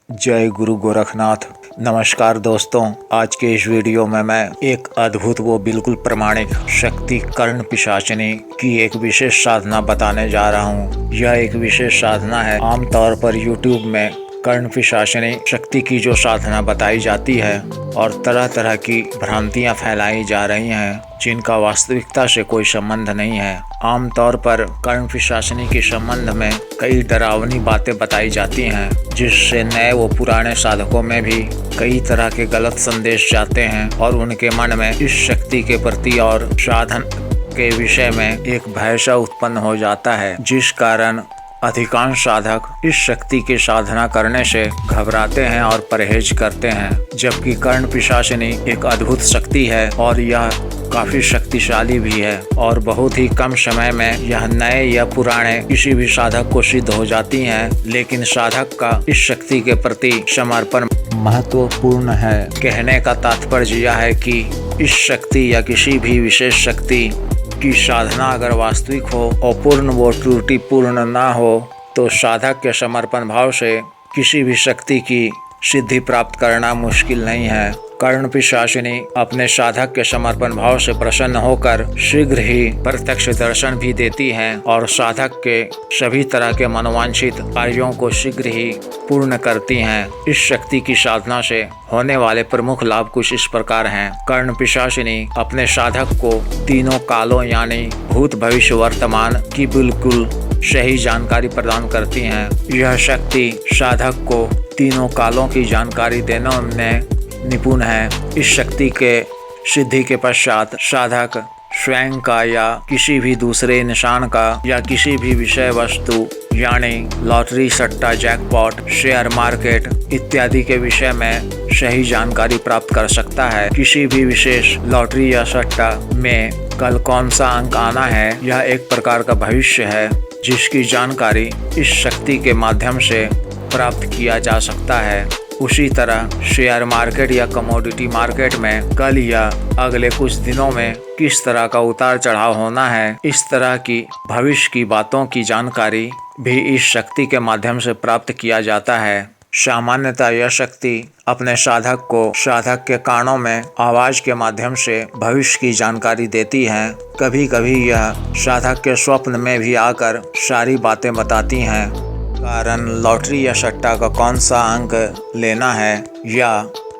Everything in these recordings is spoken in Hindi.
जय गुरु गोरखनाथ। नमस्कार दोस्तों, आज के इस वीडियो में मैं एक अद्भुत व बिल्कुल प्रमाणिक शक्ति कर्ण पिशाचिनी की एक विशेष साधना बताने जा रहा हूँ। यह एक विशेष साधना है। आमतौर पर YouTube में कर्ण पिशाचिनी शक्ति की जो साधना बताई जाती है और तरह तरह की भ्रांतियां फैलाई जा रही हैं जिनका वास्तविकता से कोई संबंध नहीं है। आमतौर पर कर्ण पिशाचिनी के संबंध में कई डरावनी बातें बताई जाती हैं जिससे नए व पुराने साधकों में भी कई तरह के गलत संदेश जाते हैं और उनके मन में इस शक्ति के प्रति और साधन के विषय में एक भय सा उत्पन्न हो जाता है, जिस कारण अधिकांश साधक इस शक्ति की साधना करने से घबराते हैं और परहेज करते हैं। जबकि कर्ण पिशाचिनी एक अद्भुत शक्ति है और यह काफी शक्तिशाली भी है और बहुत ही कम समय में यह नए या पुराने किसी भी साधक को सिद्ध हो जाती हैं। लेकिन साधक का इस शक्ति के प्रति समर्पण महत्वपूर्ण है। कहने का तात्पर्य यह है कि इस शक्ति या किसी भी विशेष शक्ति की साधना अगर वास्तविक हो और पूर्ण व त्रुटिपूर्ण ना हो तो साधक के समर्पण भाव से किसी भी शक्ति की सिद्धि प्राप्त करना मुश्किल नहीं है। कर्ण पिशाचिनी अपने साधक के समर्पण भाव से प्रसन्न होकर शीघ्र ही प्रत्यक्ष दर्शन भी देती हैं और साधक के सभी तरह के मनोवांछित कार्यों को शीघ्र ही पूर्ण करती हैं। इस शक्ति की साधना से होने वाले प्रमुख लाभ कुछ इस प्रकार हैं। कर्ण पिशाचिनी अपने साधक को तीनों कालों यानी भूत भविष्य वर्तमान की बिल्कुल सही जानकारी प्रदान करती हैं। यह शक्ति साधक को तीनों कालों की जानकारी देने में निपुण है। इस शक्ति के सिद्धि के पश्चात साधक स्वयं का या किसी भी दूसरे इंसान का या किसी भी विषय वस्तु यानी लॉटरी, सट्टा, जैकपॉट, शेयर मार्केट इत्यादि के विषय में सही जानकारी प्राप्त कर सकता है। किसी भी विशेष लॉटरी या सट्टा में कल कौन सा अंक आना है, यह एक प्रकार का भविष्य है जिसकी जानकारी इस शक्ति के माध्यम से प्राप्त किया जा सकता है। उसी तरह शेयर मार्केट या कमोडिटी मार्केट में कल या अगले कुछ दिनों में किस तरह का उतार चढ़ाव होना है, इस तरह की भविष्य की बातों की जानकारी भी इस शक्ति के माध्यम से प्राप्त किया जाता है। सामान्यतः यह शक्ति अपने साधक को साधक के कानों में आवाज के माध्यम से भविष्य की जानकारी देती है। कभी कभी यह साधक के स्वप्न में भी आकर सारी बातें बताती हैं। कारण लॉटरी या सट्टा का कौन सा अंक लेना है या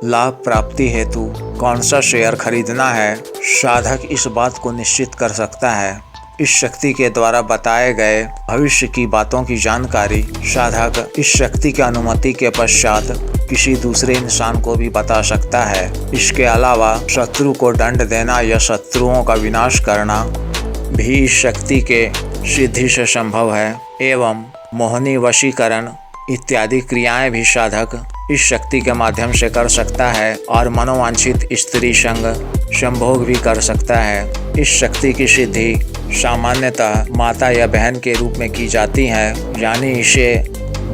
लाभ प्राप्ति हेतु कौन सा शेयर खरीदना है, साधक इस बात को निश्चित कर सकता है। इस शक्ति के द्वारा बताए गए भविष्य की बातों की जानकारी साधक इस शक्ति की अनुमति के पश्चात किसी दूसरे इंसान को भी बता सकता है। इसके अलावा शत्रु को दंड देना या शत्रुओं का विनाश करना भी इस शक्ति के सिद्धि से संभव है एवं मोहनी वशीकरण इत्यादि क्रियाएं भी साधक इस शक्ति के माध्यम से कर सकता है और मनोवांछित स्त्री संग संभोग भी कर सकता है। इस शक्ति की सिद्धि सामान्यतः माता या बहन के रूप में की जाती है, यानी इसे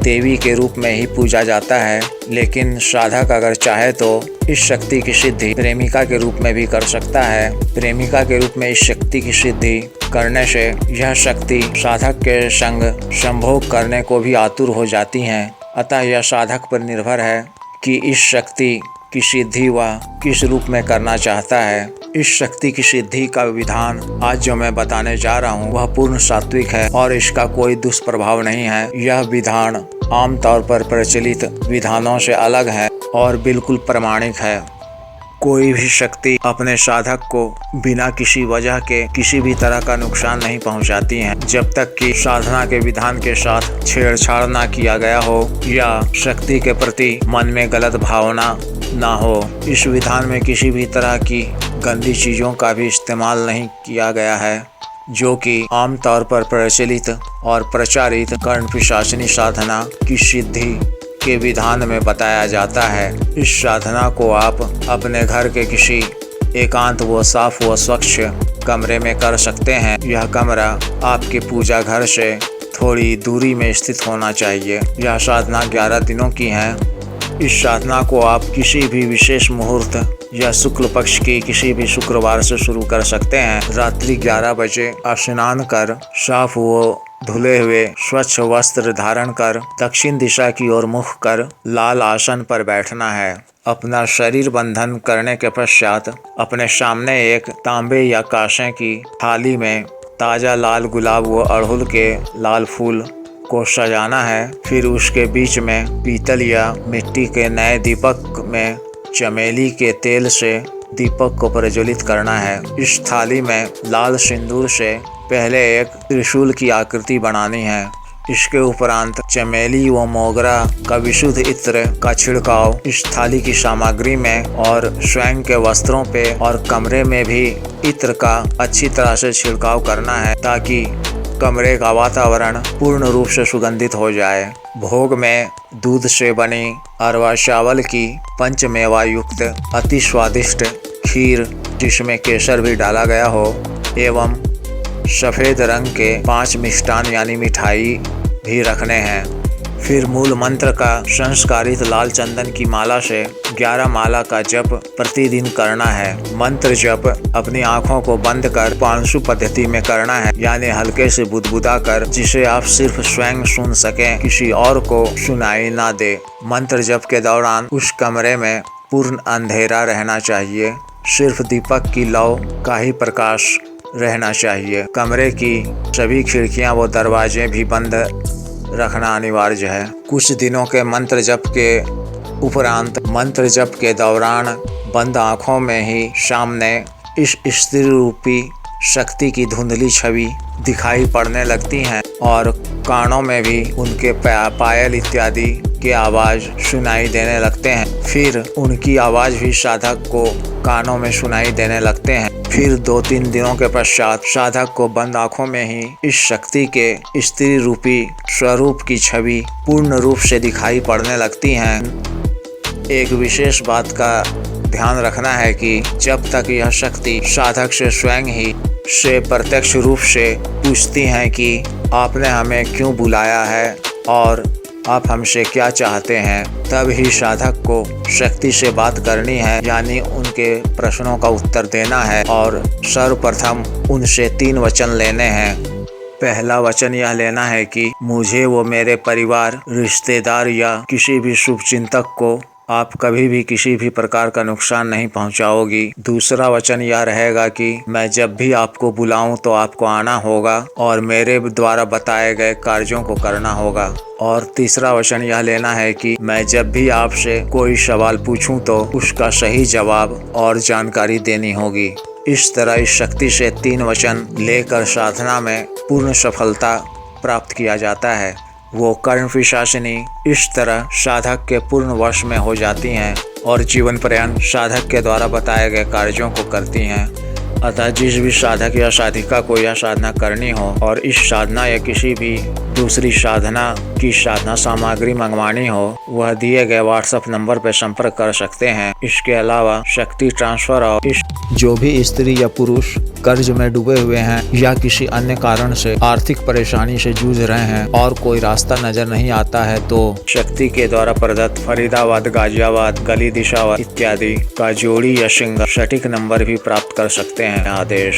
देवी के रूप में ही पूजा जाता है। लेकिन साधक अगर चाहे तो इस शक्ति की सिद्धि प्रेमिका के रूप में भी कर सकता है। प्रेमिका के रूप में इस शक्ति की सिद्धि करने से यह शक्ति साधक के संग संभोग करने को भी आतुर हो जाती हैं। अतः यह साधक पर निर्भर है कि इस शक्ति की सिद्धि वह किस रूप में करना चाहता है। इस शक्ति की सिद्धि का विधान आज जो मैं बताने जा रहा हूँ वह पूर्ण सात्विक है और इसका कोई दुष्प्रभाव नहीं है। यह विधान आमतौर पर प्रचलित विधानों से अलग है और बिल्कुल प्रमाणिक है। कोई भी शक्ति अपने साधक को बिना किसी वजह के किसी भी तरह का नुकसान नहीं पहुंचाती है, जब तक कि साधना के विधान के साथ छेड़छाड़ ना किया गया हो या शक्ति के प्रति मन में गलत भावना ना हो। इस विधान में किसी भी तरह की गंदी चीज़ों का भी इस्तेमाल नहीं किया गया है, जो कि आमतौर पर प्रचलित और प्रचारित कर्ण पिशाचिनी साधना की सिद्धि के विधान में बताया जाता है। इस साधना को आप अपने घर के किसी एकांत व साफ व स्वच्छ कमरे में कर सकते हैं। यह कमरा आपके पूजा घर से थोड़ी दूरी में स्थित होना चाहिए। यह साधना 11 दिनों की है। इस साधना को आप किसी भी विशेष मुहूर्त या शुक्ल पक्ष की किसी भी शुक्रवार से शुरू कर सकते हैं। रात्रि 11 बजे स्नान कर साफ व धुले हुए स्वच्छ वस्त्र धारण कर दक्षिण दिशा की ओर मुख कर लाल आसन पर बैठना है। अपना शरीर बंधन करने के पश्चात अपने सामने एक तांबे या कांसे की थाली में ताज़ा लाल गुलाब व अड़हुल के लाल फूल को सजाना है। फिर उसके बीच में पीतल या मिट्टी के नए दीपक में चमेली के तेल से दीपक को प्रज्वलित करना है। इस थाली में लाल सिंदूर से पहले एक त्रिशूल की आकृति बनानी है। इसके उपरांत चमेली व मोगरा का विशुद्ध इत्र का छिड़काव इस थाली की सामग्री में और स्वयं के वस्त्रों पे और कमरे में भी इत्र का अच्छी तरह से छिड़काव करना है ताकि कमरे का वातावरण पूर्ण रूप से सुगंधित हो जाए। भोग में दूध से बनी अरवा चावल की पंचमेवा युक्त अति स्वादिष्ट खीर जिसमें केसर भी डाला गया हो एवं सफ़ेद रंग के 5 मिष्टान यानी मिठाई भी रखने हैं। फिर मूल मंत्र का संस्कारित लाल चंदन की माला से 11 माला का जप प्रतिदिन करना है। मंत्र जप अपनी आंखों को बंद कर पांशु पद्धति में करना है, यानी हल्के से बुदबुदा कर जिसे आप सिर्फ स्वयं सुन सकें, किसी और को सुनाई ना दे। मंत्र जप के दौरान उस कमरे में पूर्ण अंधेरा रहना चाहिए। सिर्फ दीपक की लौ का ही प्रकाश रहना चाहिए। कमरे की सभी खिड़कियां व दरवाजे भी बंद रखना अनिवार्य है। कुछ दिनों के मंत्र जप के उपरांत मंत्र जप के दौरान बंद आँखों में ही सामने इस स्त्री रूपी शक्ति की धुंधली छवि दिखाई पड़ने लगती हैं और कानों में भी उनके पायल इत्यादि के आवाज़ सुनाई देने लगते हैं। फिर उनकी आवाज़ भी साधक को कानों में सुनाई देने लगते हैं। फिर 2-3 दिनों के पश्चात साधक को बंद आँखों में ही इस शक्ति के स्त्री रूपी स्वरूप की छवि पूर्ण रूप से दिखाई पड़ने लगती हैं। एक विशेष बात का ध्यान रखना है कि जब तक यह शक्ति साधक से स्वयं ही से प्रत्यक्ष रूप से पूछती हैं कि आपने हमें क्यों बुलाया है और आप हमसे क्या चाहते हैं, तब ही साधक को शक्ति से बात करनी है, यानी उनके प्रश्नों का उत्तर देना है और सर्वप्रथम उनसे 3 वचन लेने हैं। पहला वचन यह लेना है कि मुझे व मेरे परिवार, रिश्तेदार या किसी भी शुभचिंतक को आप कभी भी किसी भी प्रकार का नुकसान नहीं पहुंचाओगी। दूसरा वचन यह रहेगा कि मैं जब भी आपको बुलाऊं तो आपको आना होगा और मेरे द्वारा बताए गए कार्यों को करना होगा। और तीसरा वचन यह लेना है कि मैं जब भी आपसे कोई सवाल पूछूं तो उसका सही जवाब और जानकारी देनी होगी। इस तरह इस शक्ति से 3 वचन लेकर साधना में पूर्ण सफलता प्राप्त किया जाता है। वो कर्म पिशाचिनी इस तरह साधक के पूर्ण वश में हो जाती हैं और जीवन पर्यंत साधक के द्वारा बताए गए कार्यों को करती हैं। अतः जिस भी साधक या साधिका को यह साधना करनी हो और इस साधना या किसी भी दूसरी साधना की साधना सामग्री मंगवानी हो, वह दिए गए व्हाट्सएप नंबर पर संपर्क कर सकते हैं। इसके अलावा शक्ति ट्रांसफर और जो भी स्त्री या पुरुष कर्ज में डूबे हुए हैं या किसी अन्य कारण से आर्थिक परेशानी से जूझ रहे हैं और कोई रास्ता नजर नहीं आता है, तो शक्ति के द्वारा प्रदत्त फरीदाबाद, गाजियाबाद, गली दिशावार इत्यादि का जोड़ी या सिंगल सटीक नंबर भी प्राप्त कर सकते हैं। आदेश।